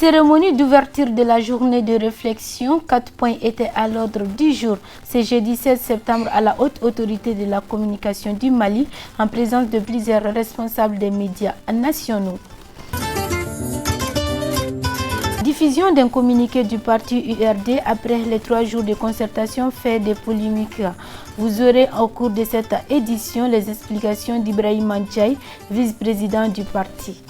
Cérémonie d'ouverture de la journée de réflexion. 4 points étaient à l'ordre du jour. C'est jeudi 16 septembre à la haute autorité de la communication du Mali en présence de plusieurs responsables des médias nationaux. Diffusion d'un communiqué du parti URD après les 3 jours de concertation fait des polémiques. Vous aurez au cours de cette édition les explications d'Ibrahima Ndiaye, vice-président du parti.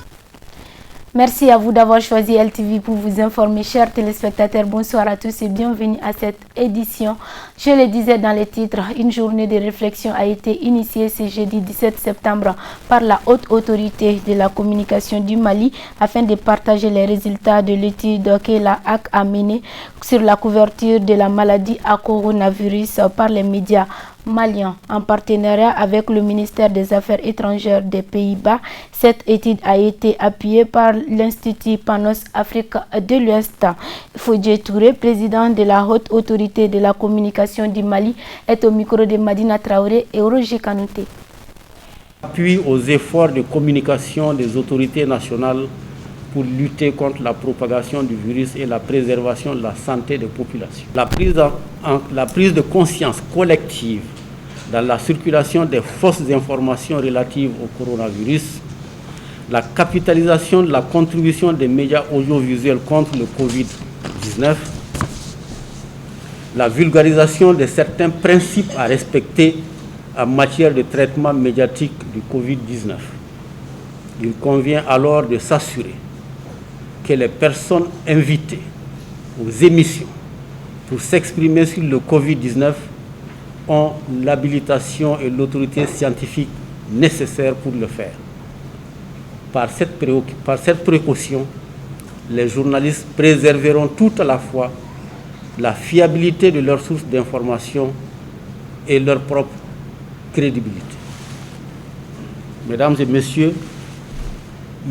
Merci à vous d'avoir choisi LTV pour vous informer, chers téléspectateurs. Bonsoir à tous et bienvenue à cette édition. Je le disais dans les titres, une journée de réflexion a été initiée ce jeudi 17 septembre par la haute autorité de la communication du Mali afin de partager les résultats de l'étude que la HAC a menée sur la couverture de la maladie à coronavirus par les médias maliens. En partenariat avec le ministère des Affaires étrangères des Pays-Bas, cette étude a été appuyée par l'Institut Panos Afrique de l'Ouest. Fodje Touré, président de la haute autorité de la communication du Mali, est au micro de Madina Traoré et Roger Kanouté. Appui aux efforts de communication des autorités nationales pour lutter contre la propagation du virus et la préservation de la santé des populations. La prise de conscience collective dans la circulation des fausses informations relatives au coronavirus, la capitalisation de la contribution des médias audiovisuels contre le Covid-19, la vulgarisation de certains principes à respecter en matière de traitement médiatique du Covid-19. Il convient alors de s'assurer que les personnes invitées aux émissions pour s'exprimer sur le Covid-19 ont l'habilitation et l'autorité scientifique nécessaires pour le faire. Par cette précaution, les journalistes préserveront tout à la fois la fiabilité de leurs sources d'information et leur propre crédibilité. Mesdames et messieurs,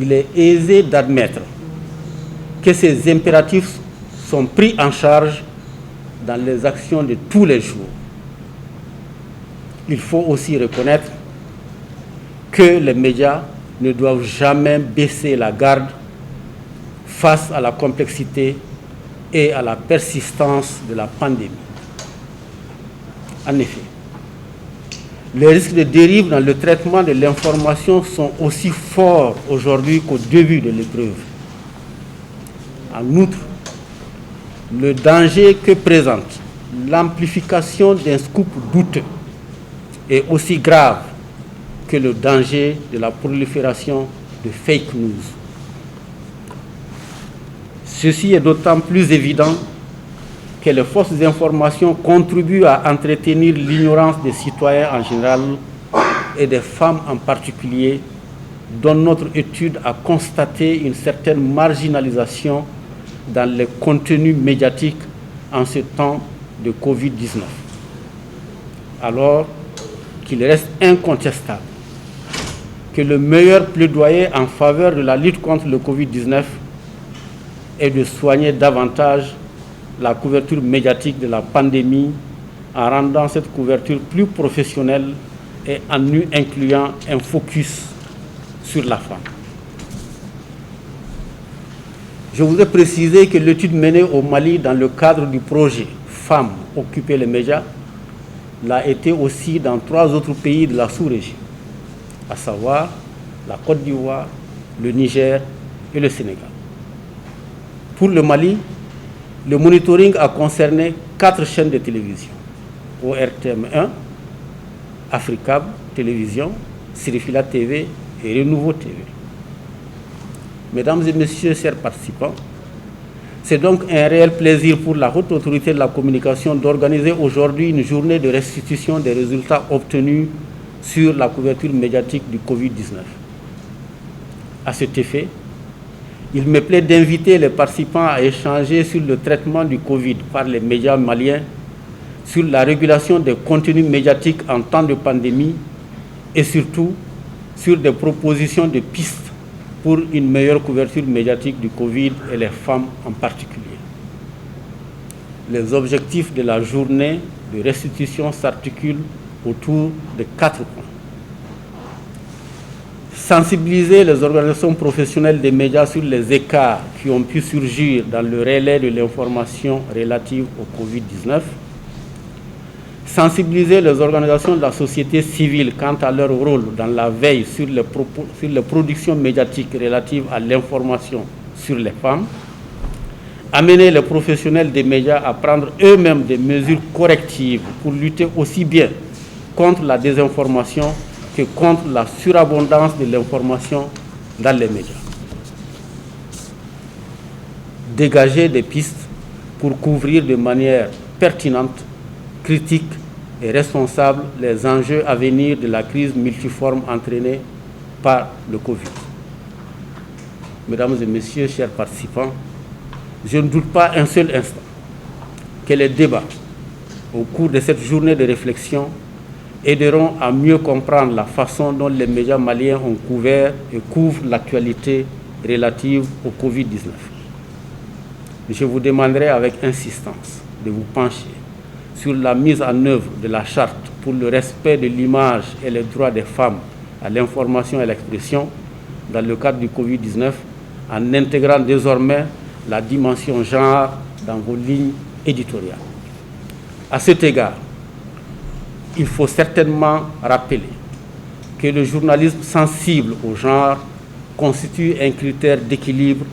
il est aisé d'admettre que ces impératifs sont pris en charge dans les actions de tous les jours. Il faut aussi reconnaître que les médias ne doivent jamais baisser la garde face à la complexité et à la persistance de la pandémie. En effet, les risques de dérive dans le traitement de l'information sont aussi forts aujourd'hui qu'au début de l'épreuve. En outre, le danger que présente l'amplification d'un scoop douteux est aussi grave que le danger de la prolifération de fake news. Ceci est d'autant plus évident que les fausses informations contribuent à entretenir l'ignorance des citoyens en général et des femmes en particulier, dont notre étude a constaté une certaine marginalisation dans les contenus médiatiques en ce temps de Covid-19. Alors qu'il reste incontestable que le meilleur plaidoyer en faveur de la lutte contre le Covid-19 est de soigner davantage la couverture médiatique de la pandémie en rendant cette couverture plus professionnelle et en y incluant un focus sur la femme. Je voudrais préciser que l'étude menée au Mali dans le cadre du projet Femmes occuper les médias l'a été aussi dans 3 autres pays de la sous-région, à savoir la Côte d'Ivoire, le Niger et le Sénégal. Pour le Mali, le monitoring a concerné 4 chaînes de télévision, ORTM1, Africab Télévision, Sirifila TV et Renouveau TV. Mesdames et messieurs, chers participants, c'est donc un réel plaisir pour la haute autorité de la communication d'organiser aujourd'hui une journée de restitution des résultats obtenus sur la couverture médiatique du Covid-19. À cet effet, il me plaît d'inviter les participants à échanger sur le traitement du Covid par les médias maliens, sur la régulation des contenus médiatiques en temps de pandémie et surtout sur des propositions de pistes pour une meilleure couverture médiatique du Covid et les femmes en particulier. Les objectifs de la journée de restitution s'articulent autour de 4 points. sensibiliser les organisations professionnelles des médias sur les écarts qui ont pu surgir dans le relais de l'information relative au Covid-19, sensibiliser les organisations de la société civile quant à leur rôle dans la veille sur les productions médiatiques relatives à l'information sur les femmes, amener les professionnels des médias à prendre eux-mêmes des mesures correctives pour lutter aussi bien contre la désinformation que contre la surabondance de l'information dans les médias. Dégager des pistes pour couvrir de manière pertinente, critique et responsable les enjeux à venir de la crise multiforme entraînée par le Covid. Mesdames et messieurs, chers participants, je ne doute pas un seul instant que les débats au cours de cette journée de réflexion aideront à mieux comprendre la façon dont les médias maliens ont couvert et couvrent l'actualité relative au Covid-19. Je vous demanderai avec insistance de vous pencher sur la mise en œuvre de la charte pour le respect de l'image et les droits des femmes à l'information et à l'expression dans le cadre du Covid-19 en intégrant désormais la dimension genre dans vos lignes éditoriales. À cet égard, il faut certainement rappeler que le journalisme sensible au genre constitue un critère d'équilibre,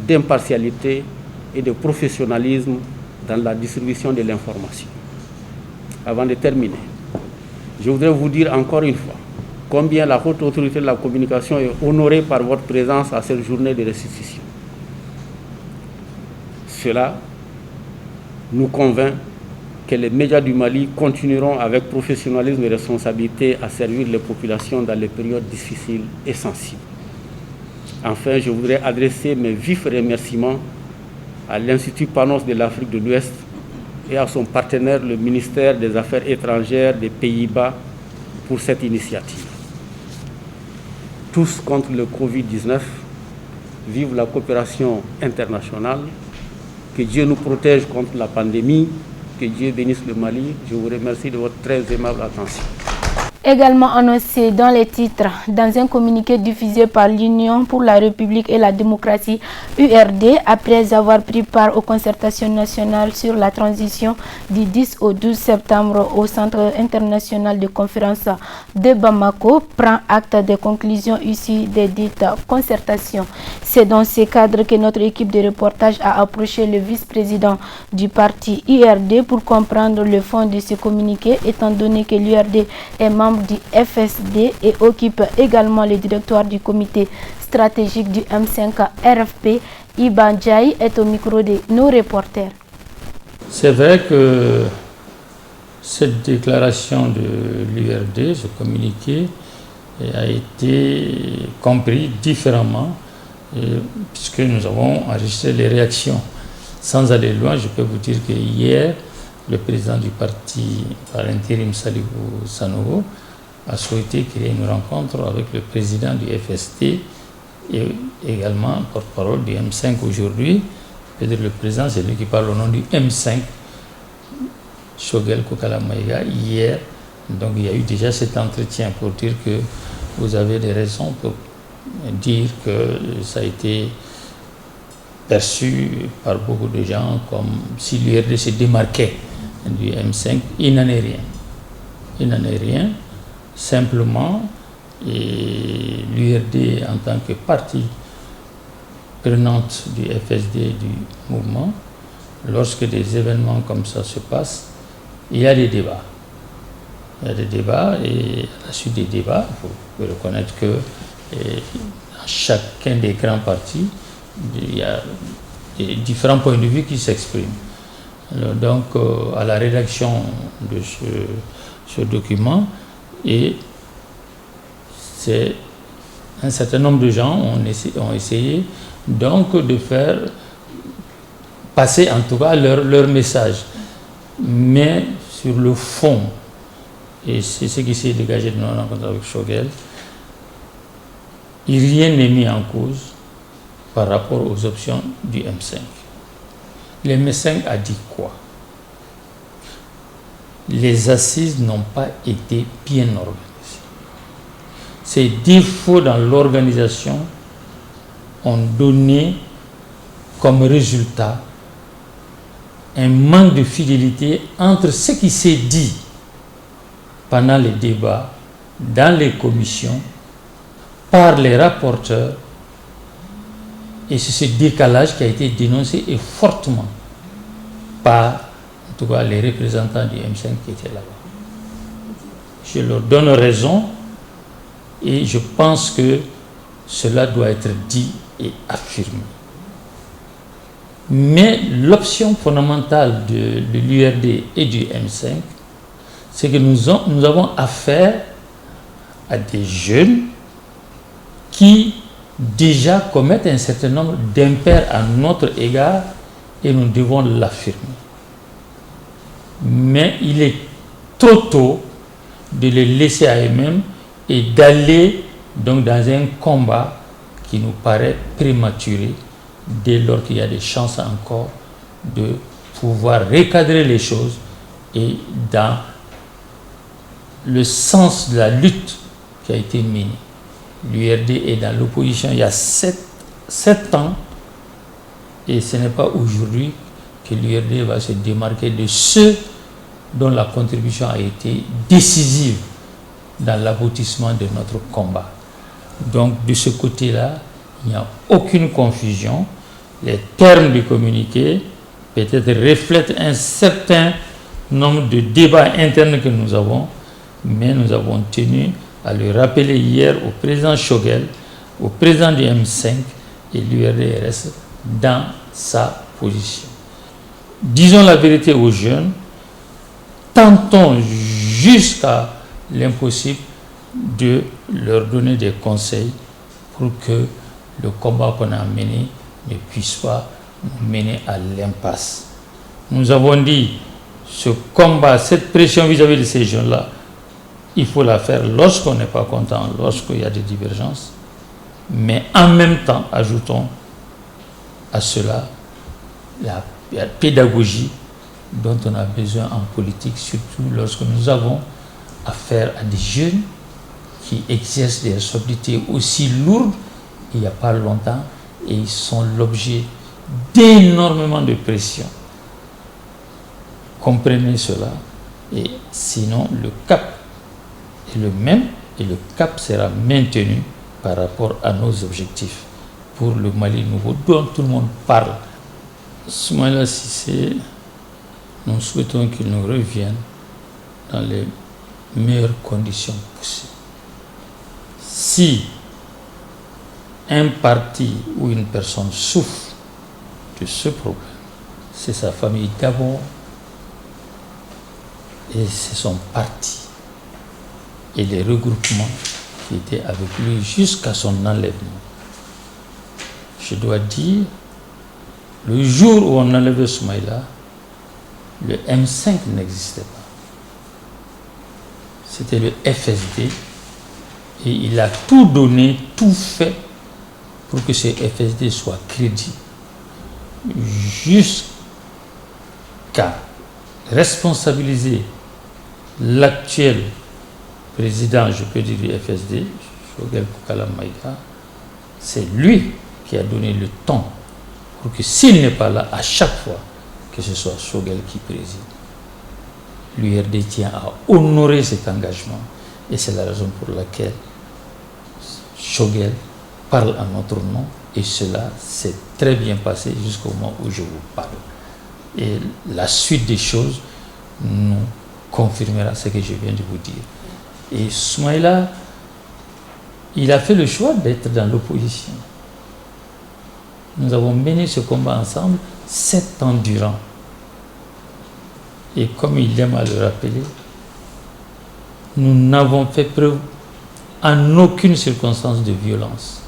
d'impartialité et de professionnalisme dans la distribution de l'information. Avant de terminer, je voudrais vous dire encore une fois combien la haute autorité de la communication est honorée par votre présence à cette journée de restitution. Cela nous convainc que les médias du Mali continueront avec professionnalisme et responsabilité à servir les populations dans les périodes difficiles et sensibles. Enfin, je voudrais adresser mes vifs remerciements à l'Institut Panos de l'Afrique de l'Ouest et à son partenaire, le ministère des Affaires étrangères des Pays-Bas, pour cette initiative. Tous contre le Covid-19, vive la coopération internationale, que Dieu nous protège contre la pandémie, que Dieu bénisse le Mali. Je vous remercie de votre très aimable attention. Également annoncé dans les titres, dans un communiqué diffusé par l'Union pour la République et la démocratie URD, après avoir pris part aux concertations nationales sur la transition du 10 au 12 septembre au Centre international de conférence de Bamako, prend acte des conclusions issues des dites concertations. C'est dans ce cadre que notre équipe de reportage a approché le vice-président du parti URD pour comprendre le fond de ce communiqué, étant donné que l'URD est membre du FSD et occupe également le directoire du comité stratégique du M5 RFP. Iba Ndiaye est au micro de nos reporters. C'est vrai que cette déclaration de l'URD, ce communiqué, a été compris différemment puisque nous avons enregistré les réactions. Sans aller loin, je peux vous dire que hier, le président du parti par intérim, Salibou Sanogo, a souhaité qu'il y ait une rencontre avec le président du FST et également porte-parole du M5 aujourd'hui. Le président, c'est lui qui parle au nom du M5, Shogel Kokala Maïga, hier. Donc il y a eu déjà cet entretien pour dire que vous avez des raisons pour dire que ça a été perçu par beaucoup de gens comme si l'URD se démarquait du M5. Il n'en est rien. Il n'en est rien. Simplement, l'URD en tant que partie prenante du FSD du mouvement, lorsque des événements comme ça se passent, il y a des débats. Il y a des débats et à la suite des débats, il faut reconnaître que dans chacun des grands partis, il y a des différents points de vue qui s'expriment. Donc, à la rédaction de ce document, et c'est un certain nombre de gens ont essayé donc de faire passer en tout cas leur message. Mais sur le fond, et c'est ce qui s'est dégagé de notre rencontre avec Shogel, rien n'est mis en cause par rapport aux options du M5. Le M5 a dit quoi? Les assises n'ont pas été bien organisées. ces défauts dans l'organisation ont donné comme résultat un manque de fidélité entre ce qui s'est dit pendant les débats dans les commissions par les rapporteurs, et c'est ce décalage qui a été dénoncé et fortement par en tout cas les représentants du M5 qui étaient là-bas. Je leur donne raison et je pense que cela doit être dit et affirmé. Mais l'option fondamentale de l'URD et du M5, c'est que nous avons affaire à des jeunes qui déjà commettent un certain nombre d'impairs à notre égard et nous devons l'affirmer. Mais il est trop tôt de les laisser à eux-mêmes et d'aller donc dans un combat qui nous paraît prématuré dès lors qu'il y a des chances encore de pouvoir recadrer les choses et dans le sens de la lutte qui a été menée. L'URD est dans l'opposition il y a 7 ans et ce n'est pas aujourd'hui que l'URD va se démarquer de ceux dont la contribution a été décisive dans l'aboutissement de notre combat. Donc de ce côté-là, il n'y a aucune confusion. Les termes du communiqué peut-être reflètent un certain nombre de débats internes que nous avons, mais nous avons tenu à le rappeler hier au président Shogel, au président du M5, et l'URD reste dans sa position. Disons la vérité aux jeunes, tentons jusqu'à l'impossible de leur donner des conseils pour que le combat qu'on a mené ne puisse pas nous mener à l'impasse. Nous avons dit, ce combat, cette pression vis-à-vis de ces jeunes-là, il faut la faire lorsqu'on n'est pas content, lorsqu'il y a des divergences, mais en même temps, ajoutons à cela la pédagogie dont on a besoin en politique, surtout lorsque nous avons affaire à des jeunes qui exercent des responsabilités aussi lourdes il n'y a pas longtemps et ils sont l'objet d'énormément de pression. Comprenez cela et sinon le cap est le même et le cap sera maintenu par rapport à nos objectifs pour le Mali nouveau dont tout le monde parle. Soumaïla Cissé, nous souhaitons qu'il nous revienne dans les meilleures conditions possibles. Si un parti ou une personne souffre de ce problème, c'est sa famille d'abord et c'est son parti et les regroupements qui étaient avec lui jusqu'à son enlèvement. Je dois dire, le jour où on enlevait Soumaïla, le M5 n'existait pas. C'était le FSD et il a tout donné, tout fait pour que ce FSD soit crédible jusqu'à responsabiliser l'actuel président, je peux dire du FSD, Shogel Koukala Maïga. C'est lui qui a donné le temps pour que s'il n'est pas là, à chaque fois, que ce soit Shogel qui préside. L'URD tient à honorer cet engagement et c'est la raison pour laquelle Shogel parle en notre nom et cela s'est très bien passé jusqu'au moment où je vous parle. Et la suite des choses nous confirmera ce que je viens de vous dire. Et Soumaïla, il a fait le choix d'être dans l'opposition. Nous avons mené ce combat ensemble 7 ans durant. Et comme il aime à le rappeler, nous n'avons fait preuve en aucune circonstance de violence.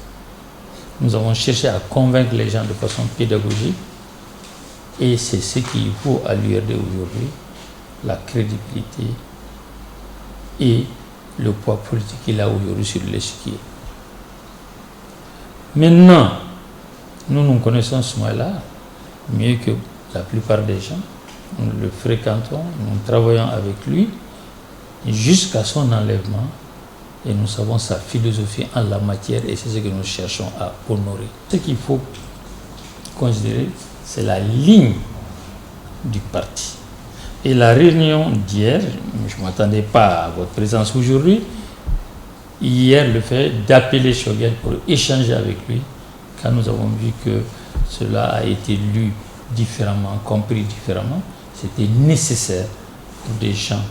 Nous avons cherché à convaincre les gens de façon pédagogique et c'est ce qui vaut à l'URD aujourd'hui la crédibilité et le poids politique qu'il a aujourd'hui sur l'échiquier. Maintenant, nous connaissons Soumaïla mieux que la plupart des gens. Nous le fréquentons, nous travaillons avec lui jusqu'à son enlèvement et nous savons sa philosophie en la matière et c'est ce que nous cherchons à honorer. Ce qu'il faut considérer, c'est la ligne du parti. Et la réunion d'hier, je ne m'attendais pas à votre présence aujourd'hui, hier le fait d'appeler Choguel pour échanger avec lui, quand nous avons vu que cela a été lu différemment, compris différemment, c'était nécessaire pour des gens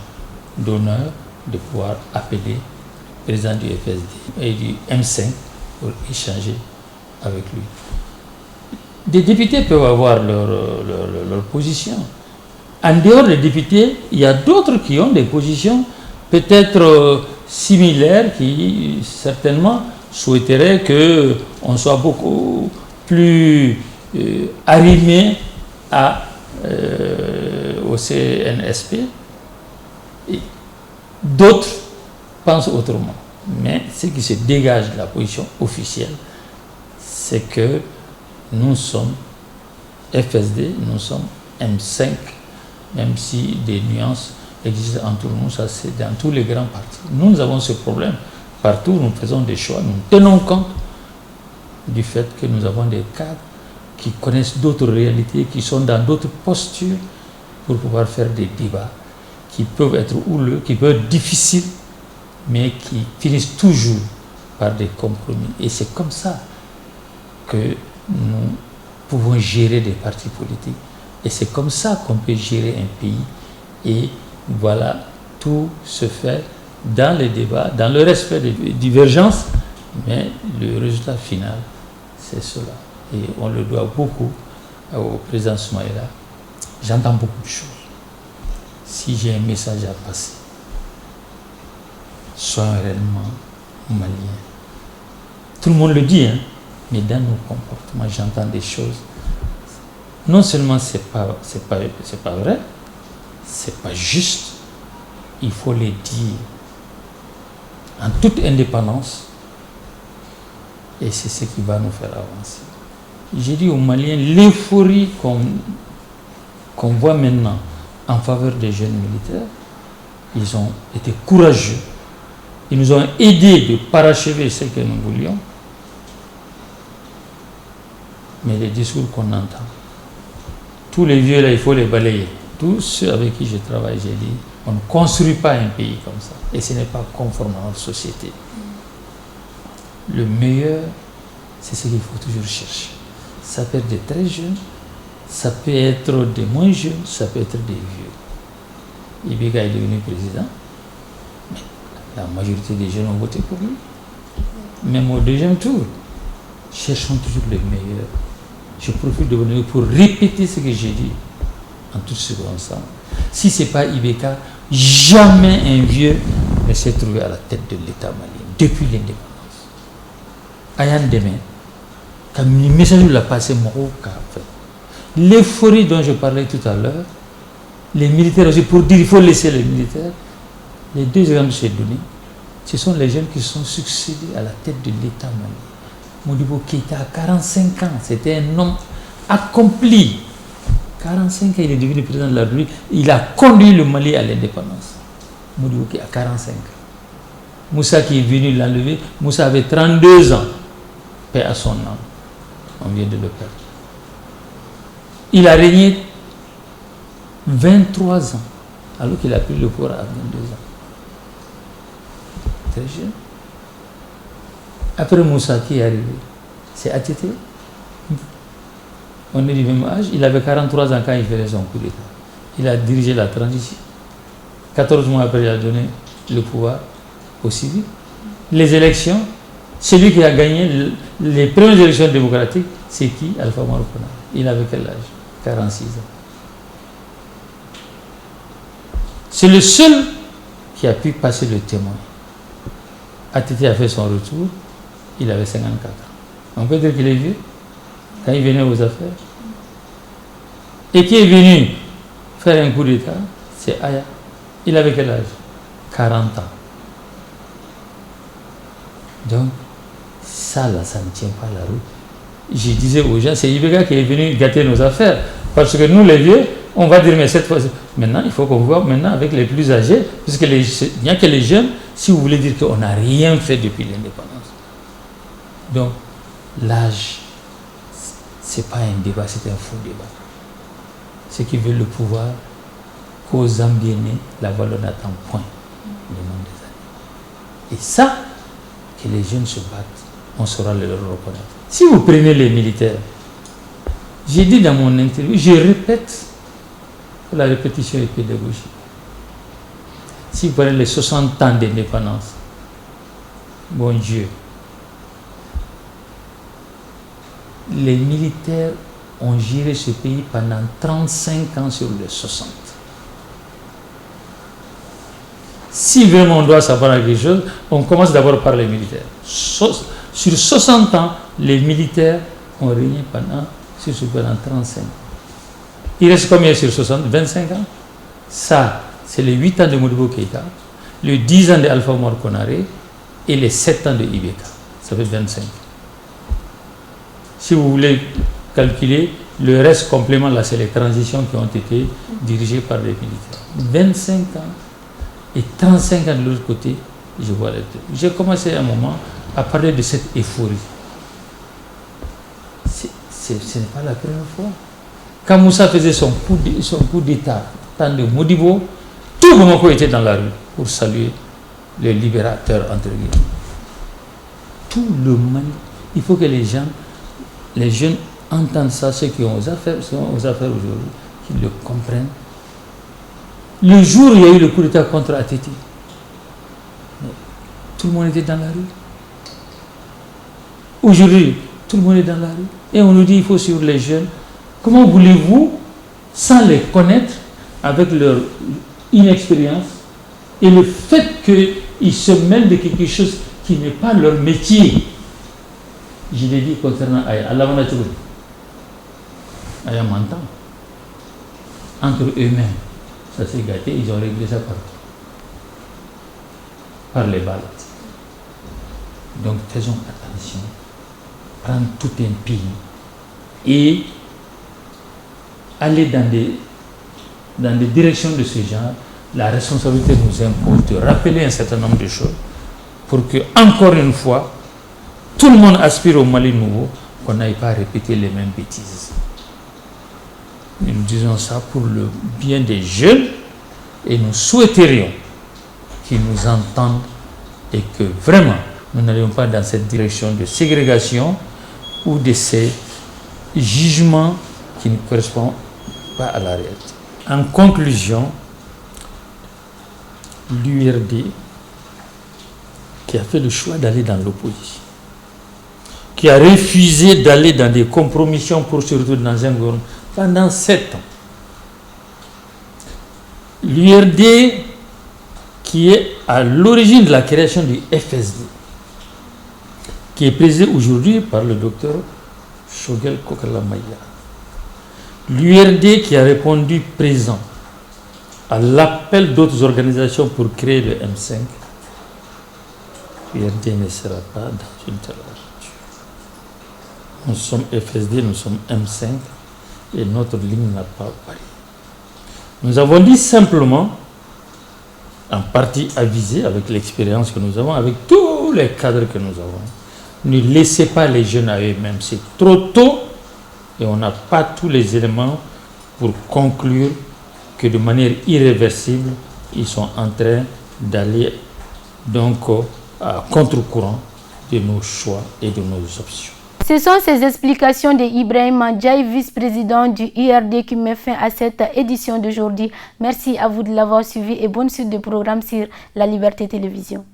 d'honneur de pouvoir appeler le président du FSD et du M5 pour échanger avec lui. Des députés peuvent avoir leur position. En dehors des députés, il y a d'autres qui ont des positions peut-être similaires qui certainement souhaiteraient qu'on soit beaucoup plus arrimé au CNSP. Et d'autres pensent autrement. Mais ce qui se dégage de la position officielle, c'est que nous sommes FSD, nous sommes M5, même si des nuances existent entre nous, ça c'est dans tous les grands partis. Nous avons ce problème. Partout, nous faisons des choix, nous tenons compte du fait que nous avons des cadres qui connaissent d'autres réalités, qui sont dans d'autres postures pour pouvoir faire des débats qui peuvent être houleux, qui peuvent être difficiles, mais qui finissent toujours par des compromis. Et c'est comme ça que nous pouvons gérer des partis politiques. Et c'est comme ça qu'on peut gérer un pays. Et voilà, tout se fait dans les débats, dans le respect des divergences, mais le résultat final, c'est cela. Et on le doit beaucoup au président Soumaïla. J'entends beaucoup de choses. Si j'ai un message à passer, soyons réellement maliens. Tout le monde le dit, hein, mais dans nos comportements, j'entends des choses. Non seulement c'est pas vrai, c'est pas juste, il faut les dire en toute indépendance, et c'est ce qui va nous faire avancer. J'ai dit aux Maliens, l'euphorie qu'on voit maintenant en faveur des jeunes militaires, ils ont été courageux, ils nous ont aidés de parachever ce que nous voulions, mais les discours qu'on entend, tous les vieux là, il faut les balayer. Tous ceux avec qui je travaille, j'ai dit, on ne construit pas un pays comme ça. Et ce n'est pas conforme à notre société. Le meilleur, c'est ce qu'il faut toujours chercher. Ça peut être des très jeunes, ça peut être des moins jeunes, ça peut être des vieux. Ibeka est devenu président, mais la majorité des jeunes ont voté pour lui. Même au deuxième tour, cherchons toujours les meilleurs. Je profite de vous pour répéter ce que j'ai dit en toutes circonstances. Si ce n'est pas Ibeka, jamais un vieux ne s'est trouvé à la tête de l'État malien depuis l'indépendance. Ayan demain, quand le message l'a passé, l'euphorie dont je parlais tout à l'heure, les militaires aussi, pour dire qu'il faut laisser les militaires, les deux exemples que j'ai donnés, ce sont les jeunes qui sont succédés à la tête de l'État malien. Modibo Keïta, à 45 ans, c'était un homme accompli. 45 ans, il est devenu président de la République. Il a conduit le Mali à l'indépendance. Modibo Keïta, à 45 ans. Moussa qui est venu l'enlever, Moussa avait 32 ans. Paix à son âme. On vient de le perdre. Il a régné 23 ans, alors qu'il a pris le pouvoir à 22 ans. Très jeune. Après Moussa qui est arrivé, c'est Atité. On est du même âge. Il avait 43 ans quand il faisait son coup d'État. Il a dirigé la transition. 14 mois après, il a donné le pouvoir aux civils. Les élections, celui qui a gagné les premières élections démocratiques, c'est qui? Alpha Maro Konaré. Il avait quel âge? 46 ans. C'est le seul qui a pu passer le témoin. Atité a fait son retour. Il avait 54 ans. On peut dire qu'il est vieux quand il venait aux affaires. Et qui est venu faire un coup d'État, c'est Aya. Il avait quel âge? 40 ans. Donc, ça là, ça ne tient pas la route. Je disais aux gens, c'est Ibeka qui est venu gâter nos affaires. Parce que nous, les vieux, on va dire, mais cette fois, maintenant, il faut qu'on voit maintenant avec les plus âgés, puisque il n'y a que les jeunes si vous voulez dire qu'on n'a rien fait depuis l'indépendance. Donc, l'âge, ce n'est pas un débat, c'est un faux débat. Ceux qui veulent le pouvoir, qu'aux Zambiennes, la valeur n'attend point le nombre des années. Et ça, que les jeunes se battent, on saura le leur reconnaître. Si vous prenez les militaires, j'ai dit dans mon interview, je répète, que la répétition est pédagogique. Si vous prenez les 60 ans d'indépendance, bon Dieu, les militaires ont géré ce pays pendant 35 ans sur les 60. Si vraiment on doit savoir quelque chose, on commence d'abord par les militaires. Sur 60 ans, les militaires ont régné pendant 35 ans. Il reste combien sur 60? 25 ans. Ça, c'est les 8 ans de Modibo Keïta, les 10 ans de Alpha Omar Konaré et les 7 ans de Ibeka. Ça fait 25. Si vous voulez calculer, le reste complément, là, c'est les transitions qui ont été dirigées par les militaires. 25 ans et 35 ans de l'autre côté, je vois les deux. J'ai commencé à un moment à parler de cette euphorie. Ce n'est pas la première fois. Quand Moussa faisait son coup d'État, tant de Modibo, tout Bamako était dans la rue pour saluer les libérateurs, entre guillemets. Tout le monde. Il faut que les jeunes entendent ça, ceux qui ont aux affaires aujourd'hui, qu'ils le comprennent. Le jour où il y a eu le coup d'État contre Ateti, tout le monde était dans la rue. Aujourd'hui, tout le monde est dans la rue. Et on nous dit qu'il faut suivre les jeunes. Comment voulez-vous, sans les connaître, avec leur inexpérience, et le fait qu'ils se mêlent de quelque chose qui n'est pas leur métier? Je l'ai dit concernant Aya. Allah m'a dit, Aya m'entend. Entre eux-mêmes, ça s'est gâté, ils ont réglé ça par les balles. Donc faisons attention, prendre tout un pays et aller dans des directions de ce genre. La responsabilité nous impose de rappeler un certain nombre de choses pour que, encore une fois, tout le monde aspire au Mali nouveau, qu'on n'aille pas répéter les mêmes bêtises. Nous disons ça pour le bien des jeunes et nous souhaiterions qu'ils nous entendent et que vraiment nous n'allions pas dans cette direction de ségrégation ou de ces jugements qui ne correspondent pas à la réalité. En conclusion, l'URD qui a fait le choix d'aller dans l'opposition, qui a refusé d'aller dans des compromissions pour se retrouver dans un gouvernement pendant 7 ans. L'URD qui est à l'origine de la création du FSD, qui est présidé aujourd'hui par le docteur Shogel Kokalamaya. L'URD qui a répondu présent à l'appel d'autres organisations pour créer le M5. L'URD ne sera pas dans une telle aventure. Nous sommes FSD, nous sommes M5 et notre ligne n'a pas varié. Nous avons dit simplement, en partie avisé avec l'expérience que nous avons, avec tous les cadres que nous avons, ne laissez pas les jeunes à eux-mêmes. C'est trop tôt et on n'a pas tous les éléments pour conclure que de manière irréversible, ils sont en train d'aller donc à contre-courant de nos choix et de nos options. Ce sont ces explications d'Ibrahim Mandjaï, vice-président du IRD, qui met fin à cette édition d'aujourd'hui. Merci à vous de l'avoir suivi et bonne suite de programme sur La Liberté Télévision.